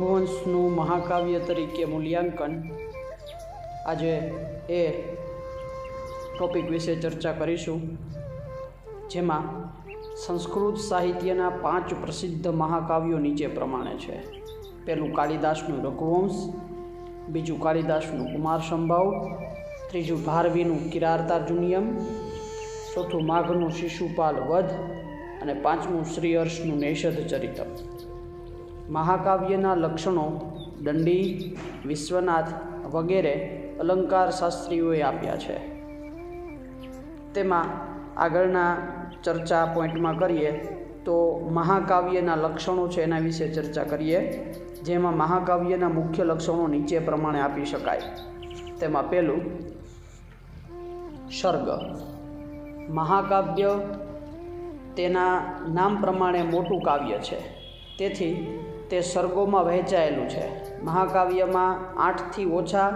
રઘુવંશનું મહાકાવ્ય તરીકે મૂલ્યાંકન આજે એ ટોપિક વિશે ચર્ચા કરીશું, જેમાં સંસ્કૃત સાહિત્યના 5 પ્રસિદ્ધ મહાકાવ્યો નીચે પ્રમાણે છે. પહેલું કાલિદાસનું રઘુવંશ, બીજું કાલિદાસનું કુમાર સંભવ, ત્રીજું ભારવીનું કિરાતાર્જુનિયમ, ચોથું માઘનું શિશુપાલ વધ અને પાંચમું શ્રીહર્ષનું નૈષધ ચરિતમ. મહાકાવ્યના લક્ષણો દંડી, વિશ્વનાથ વગેરે અલંકાર શાસ્ત્રીઓએ આપ્યા છે. તેમાં આગળના ચર્ચા પોઈન્ટમાં કરીએ તો મહાકાવ્યના લક્ષણો છે એના વિશે ચર્ચા કરીએ, જેમાં મહાકાવ્યના મુખ્ય લક્ષણો નીચે પ્રમાણે આપી શકાય. તેમાં પહેલું સર્ગ. મહાકાવ્ય તેના નામ પ્રમાણે મોટું કાવ્ય છે, તેથી તે સર્ગોમાં વહેંચાયેલું છે. મહાકાવ્યમાં 8થી ઓછા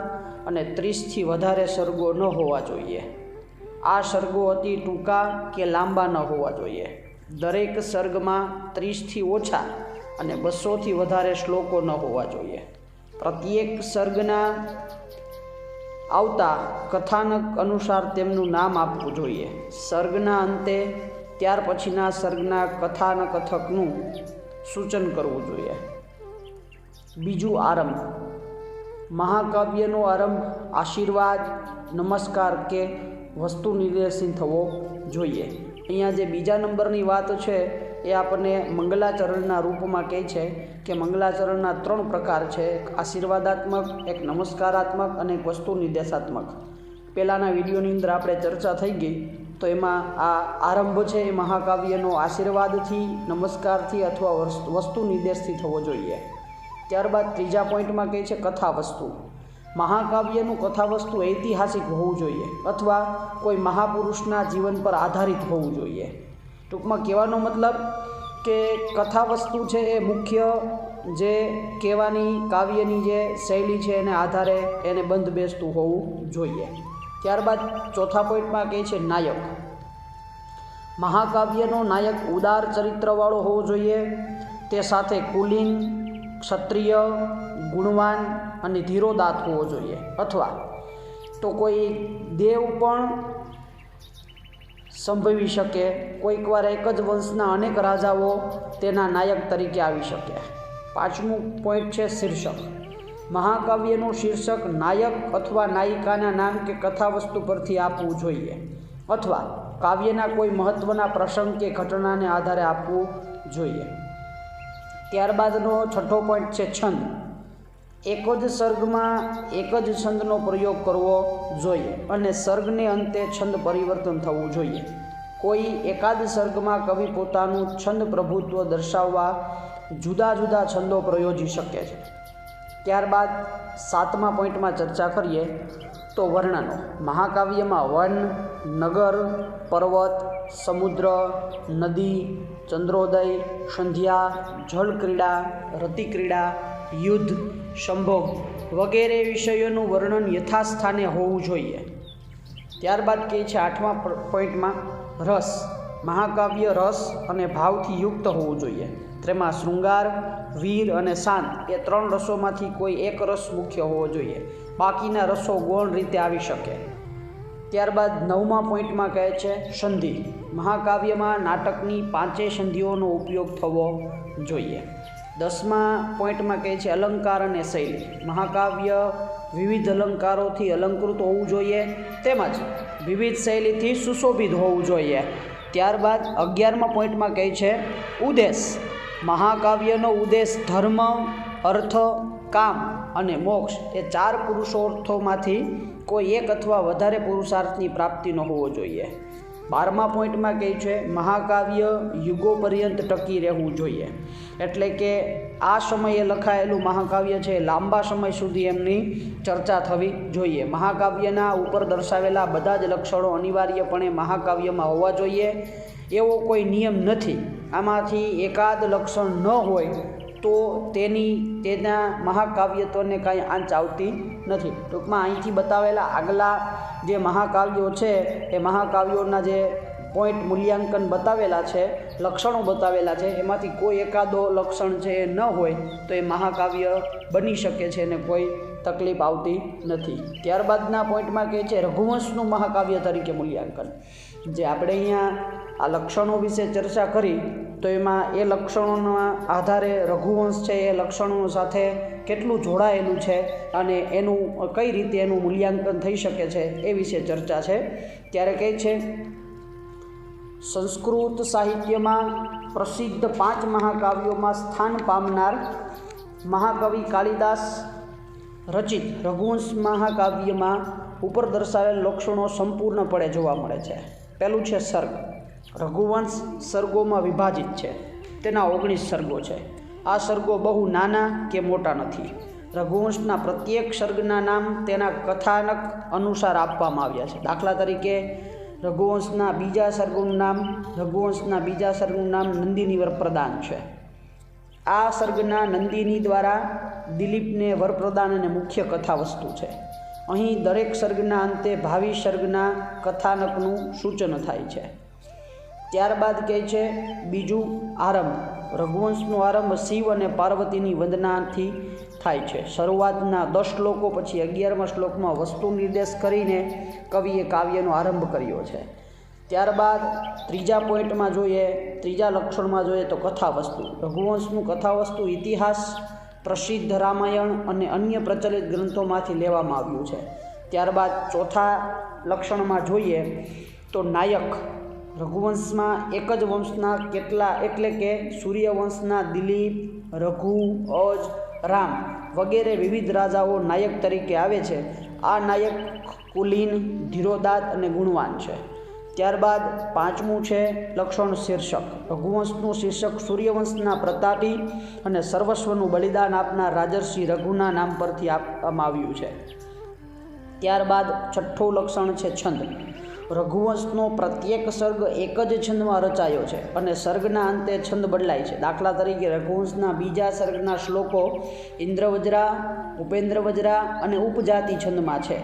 અને 30થી વધારે સર્ગો ન હોવા જોઈએ. આ સર્ગો અતિ ટૂંકા કે લાંબા ન હોવા જોઈએ. દરેક સર્ગમાં 30થી ઓછા અને 200થી વધારે શ્લોકો ન હોવા જોઈએ. પ્રત્યેક સર્ગના આવતા કથાનક અનુસાર તેમનું નામ આપવું જોઈએ. સર્ગના અંતે ત્યાર પછીના સર્ગના કથાનકથકનું સૂચન કરવું જોઈએ. બીજું આરંભ. મહાકાવ્યનો આરંભ આશીર્વાદ, નમસ્કાર કે વસ્તુ નિર્દેશિત થવો જોઈએ. અહીંયા જે બીજા નંબરની વાત છે એ આપણને મંગલાચરણના રૂપમાં કહે છે કે મંગલાચરણના 3 પ્રકાર છે: એક આશીર્વાદાત્મક, એક નમસ્કારાત્મક અને એક વસ્તુ નિર્દેશાત્મક. પહેલાંના વિડીયોની અંદર આપણે ચર્ચા થઈ ગઈ, તો એમાં આ આરંભ છે એ મહાકાવ્યનો આશીર્વાદથી, નમસ્કારથી અથવા વસ્તુ નિર્દેશથી થવો જોઈએ. ત્યારબાદ ત્રીજા પોઈન્ટમાં કહે છે કથાવસ્તુ. મહાકાવ્યનું કથાવસ્તુ ઐતિહાસિક હોવું જોઈએ અથવા કોઈ મહાપુરુષના જીવન પર આધારિત હોવું જોઈએ. ટૂંકમાં કહેવાનો મતલબ કે કથાવસ્તુ છે એ મુખ્ય જે કહેવાની કાવ્યની જે શૈલી છે એને આધારે એને બંધ બેસતું હોવું જોઈએ. ત્યારબાદ ચોથા પોઈન્ટમાં કહે છે નાયક. મહાકાવ્યનો નાયક ઉદાર ચરિત્રવાળો હોવો જોઈએ. તે સાથે કુલીન, ક્ષત્રિય, ગુણવાન અને ધીરોદાત હોવો જોઈએ, અથવા તો કોઈ દેવ પણ સંભવી શકે. કોઈકવાર એક જ વંશના અનેક રાજાઓ તેના નાયક તરીકે આવી શકે. પાંચમું પોઈન્ટ છે શીર્ષક. મહાકાવ્યનું શીર્ષક નાયક અથવા નાયિકાના નામ કે કથાવસ્તુ પરથી આપવું જોઈએ, અથવા કાવ્યના કોઈ મહત્ત્વના પ્રસંગ કે ઘટનાને આધારે આપવું જોઈએ. ત્યારબાદનો છઠ્ઠો પોઈન્ટ છે છંદ. એક જ સર્ગમાં એક જ છંદનો પ્રયોગ કરવો જોઈએ અને સર્ગને અંતે છંદ પરિવર્તન થવું જોઈએ. કોઈ એકાદ સર્ગમાં કવિ પોતાનું છંદ પ્રભુત્વ દર્શાવવા જુદા જુદા છંદો પ્રયોજી શકે છે. ત્યારબાદ 7મા પોઈન્ટમાં ચર્ચા કરીએ તો વર્ણનો. મહાકાવ્યમાં વન, નગર, પર્વત, સમુદ્ર, નદી, ચંદ્રોદય, સંધ્યા, જળક્રીડા, રતિક્રીડા, યુદ્ધ, સંભોગ વગેરે વિષયોનું વર્ણન યથાસ્થાને હોવું જોઈએ. ત્યારબાદ કહે છે 8મા પોઈન્ટમાં રસ. મહાકાવ્ય રસ અને ભાવથી યુક્ત હોવું જોઈએ. તેમાં શૃંગાર, વીર અને શાંત એ 3 રસોમાંથી કોઈ એક રસ મુખ્ય હોવો જોઈએ. બાકીના રસો ગૌણ રીતે આવી શકે. ત્યારબાદ 9મા પોઈન્ટમાં કહે છે સંધિ. મહાકાવ્યમાં નાટકની 5 સંધિઓનો ઉપયોગ થવો જોઈએ. 10મા પોઈન્ટમાં કહે છે અલંકાર અને શૈલી. મહાકાવ્ય વિવિધ અલંકારોથી અલંકૃત હોવું જોઈએ, તેમજ વિવિધ શૈલીથી સુશોભિત હોવું જોઈએ. ત્યારબાદ 11મા પોઈન્ટમાં કહે છે ઉદ્દેશ. મહાકાવ્યનો ઉદ્દેશ ધર્મ, અર્થ, કામ અને મોક્ષ એ 4 પુરુષાર્થોમાંથી કોઈ એક અથવા વધારે પુરુષાર્થની પ્રાપ્તિનો હોવો જોઈએ. 12મા પોઈન્ટમાં કહે છે મહાકાવ્ય યુગો પર્યંત ટકી રહેવું જોઈએ. એટલે કે આ સમયે લખાયેલું મહાકાવ્ય છે લાંબા સમય સુધી એમની ચર્ચા થવી જોઈએ. મહાકાવ્યના ઉપર દર્શાવેલા બધા જ લક્ષણો અનિવાર્યપણે મહાકાવ્યમાં હોવા જોઈએ એવો કોઈ નિયમ નથી. આમાંથી એકાદ લક્ષણ ન હોય તો તેના મહાકાવ્યત્વને કાંઈ આંચ આવતી નથી. ટૂંકમાં અહીંથી બતાવેલા આગલા જે મહાકાવ્યો છે એ મહાકાવ્યોના જે પોઈન્ટ મૂલ્યાંકન બતાવેલા છે, લક્ષણો બતાવેલા છે, એમાંથી કોઈ એકાદો લક્ષણ છે એ ન હોય તો એ મહાકાવ્ય બની શકે છે અને કોઈ તકલીફ આવતી નથી. ત્યારબાદના પોઈન્ટમાં કહે છે રઘુવંશનું મહાકાવ્ય તરીકે મૂલ્યાંકન. જે આપણે અહીંયા આ લક્ષણો વિશે ચર્ચા કરી તો એમાં એ લક્ષણોના આધારે રઘુવંશ છે એ લક્ષણો સાથે કેટલું જોડાયેલું છે અને એનું કઈ રીતે એનું મૂલ્યાંકન થઈ શકે છે એ વિશે ચર્ચા છે. ત્યારે કહે છે સંસ્કૃત સાહિત્યમાં પ્રસિદ્ધ 5 મહાકાવ્યોમાં સ્થાન પામનાર મહાકવિ કાલિદાસ રચિત રઘુવંશ મહાકાવ્યમાં ઉપર દર્શાવેલ લક્ષણો સંપૂર્ણપણે જોવા મળે છે. પહેલું છે સર્ગ. રઘુવંશ સર્ગોમાં વિભાજિત છે. તેના 19 સર્ગો છે. આ સર્ગો બહુ નાના કે મોટા નથી. રઘુવંશના પ્રત્યેક સર્ગના નામ તેના કથાનક અનુસાર આપવામાં આવ્યા છે. દાખલા તરીકે રઘુવંશના બીજા સર્ગનું નામ નંદિની વરપ્રદાન છે. આ સર્ગના નંદિની દ્વારા દિલીપને વરપ્રદાન અને મુખ્ય કથા વસ્તુ છે. અહીં દરેક સર્ગના અંતે ભાવિ સર્ગના કથાનકનું સૂચન થાય છે. ત્યારબાદ કહે છે બીજું આરંભ. રઘુવંશનો આરંભ શિવ અને પાર્વતીની વંદનાથી થાય છે. શરૂઆતના 10 શ્લોકો પછી 11મા શ્લોકમાં વસ્તુ નિર્દેશ કરીને કવિએ કાવ્યનો આરંભ કર્યો છે. ત્યારબાદ ત્રીજા પોઈન્ટમાં જોઈએ, ત્રીજા લક્ષણમાં જોઈએ તો કથાવસ્તુ. રઘુવંશનું કથાવસ્તુ ઇતિહાસ, પ્રસિદ્ધ રામાયણ અને અન્ય પ્રચલિત ગ્રંથોમાંથી લેવામાં આવ્યું છે. ત્યારબાદ ચોથા લક્ષણમાં જોઈએ તો નાયક. રઘુવંશમાં એક જ વંશના કેટલા એટલે કે સૂર્યવંશના દિલીપ, રઘુ, અજ, રામ વગેરે વિવિધ રાજાઓ નાયક તરીકે આવે છે. આ નાયક કુલીન, ધીરોદાત અને ગુણવાન છે. ત્યારબાદ 5મું છે લક્ષણ શીર્ષક. રઘુવંશનું શીર્ષક સૂર્યવંશના પ્રતાપી અને સર્વસ્વનું બલિદાન આપનાર રાજર્ષિ રઘુના નામ પરથી આપવામાં આવ્યું છે. ત્યારબાદ 6થું લક્ષણ છે છંદ. રઘુવંશનો પ્રત્યેક સર્ગ એક જ છંદમાં રચાયો છે અને સર્ગના અંતે છંદ બદલાય છે. દાખલા તરીકે રઘુવંશના બીજા સર્ગના શ્લોકો ઇન્દ્રવજ્રા, ઉપેન્દ્રવજ્રા અને ઉપજાતિ છંદમાં છે,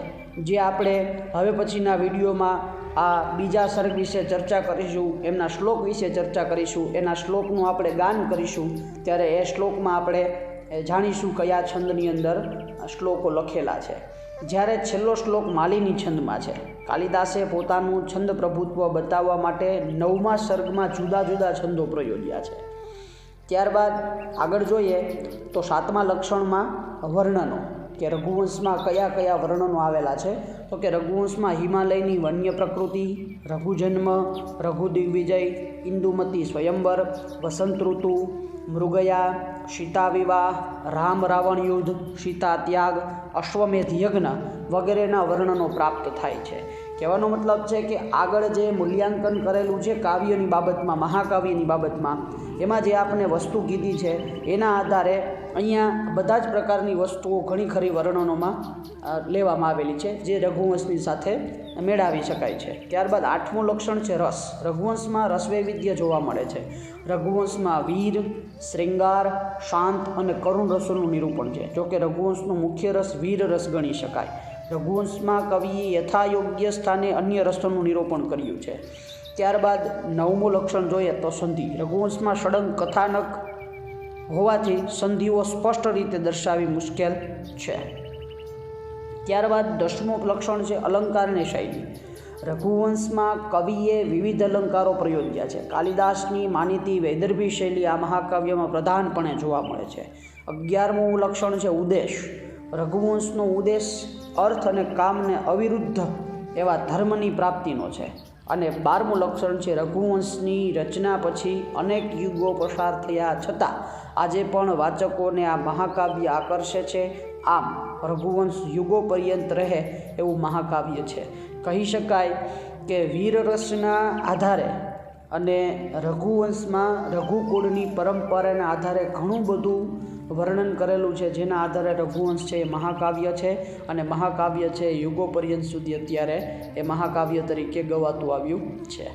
જે આપણે હવે પછીના વિડીયોમાં આ બીજા સર્ગ વિશે ચર્ચા કરીશું, એમના શ્લોક વિશે ચર્ચા કરીશું, એના શ્લોકનું આપણે ગાન કરીશું. ત્યારે એ શ્લોકમાં આપણે જાણીશું કયા છંદની અંદર શ્લોકો લખેલા છે. જ્યારે છેલ્લો શ્લોક માલિની છંદમાં છે. કાલિદાસે પોતાનું છંદ પ્રભુત્વ બતાવવા માટે 9મા સર્ગમાં જુદા જુદા છંદો પ્રયોજ્યા છે. ત્યારબાદ આગળ જોઈએ તો 7મા લક્ષણમાં વર્ણનો, કે રઘુવંશમાં કયા કયા વર્ણનો આવેલા છે. તો કે રઘુવંશમાં હિમાલયની વન્ય પ્રકૃતિ, રઘુજન્મ, રઘુદિગ્વિજય, ઇન્દુમતી સ્વયંવર, વસંત ઋતુ, મૃગયા, સીતા વિવાહ, રામ રાવણ યુદ્ધ, સીતા ત્યાગ, અશ્વમેધ યજ્ઞ વગેરેના વર્ણનો પ્રાપ્ત થાય છે. કહેવાનો મતલબ છે કે આગળ જે મૂલ્યાંકન કરેલું છે કાવ્યની બાબતમાં, મહાકાવ્યની બાબતમાં, એમાં જે આપણે વસ્તુ કીધી છે એના આધારે અહીંયા બધા જ પ્રકારની વસ્તુઓ ઘણી ખરી વર્ણનોમાં લેવામાં આવેલી છે, જે રઘુવંશની સાથે મેળવી શકાય છે. ત્યારબાદ 8મું લક્ષણ છે રસ. રઘુવંશમાં રસવૈવિધ્ય જોવા મળે છે. રઘુવંશમાં વીર, શ્રૃંગાર, શાંત અને કરુણ રસોનું નિરૂપણ છે. જોકે રઘુવંશનો મુખ્ય રસ વીર રસ ગણી શકાય. રઘુવંશમાં કવિએ યથાયોગ્ય સ્થાને અન્ય રસોનું નિરૂપણ કર્યું છે. ત્યારબાદ 9મું લક્ષણ જોઈએ તો સંધિ. રઘુવંશમાં સળંગ કથાનક હોવાથી સંધિઓ સ્પષ્ટ રીતે દર્શાવવી મુશ્કેલ છે. ત્યારબાદ 10મું લક્ષણ છે અલંકાર અને શૈલી. રઘુવંશમાં કવિએ વિવિધ અલંકારો પ્રયોજ્યા છે. કાલિદાસની માનીતી વૈદર્ભી શૈલી આ મહાકાવ્યમાં પ્રધાનપણે જોવા મળે છે. 11મું લક્ષણ છે ઉદ્દેશ. રઘુવંશનો ઉદ્દેશ અર્થ અને કામને અવિરુદ્ધ એવા ધર્મની પ્રાપ્તિનો છે. અને 12મું લક્ષણ છે રઘુવંશની રચના પછી અનેક યુગો પસાર થયા છતાં આજે પણ વાચકોને આ મહાકાવ્ય આકર્ષે છે. આમ રઘુવંશ યુગો પર્યંત રહે એવું મહાકાવ્ય છે. કહી શકાય કે વીરરસના આધારે અને રઘુવંશમાં રઘુકુળની પરંપરાના આધારે ઘણું બધું વર્ણન કરેલું છે, જેના આધારે રઘુવંશ છે એ મહાકાવ્ય છે. અને મહાકાવ્ય છે યુગો પર્યંત સુધી અત્યારે એ મહાકાવ્ય તરીકે ગવાતું આવ્યું છે.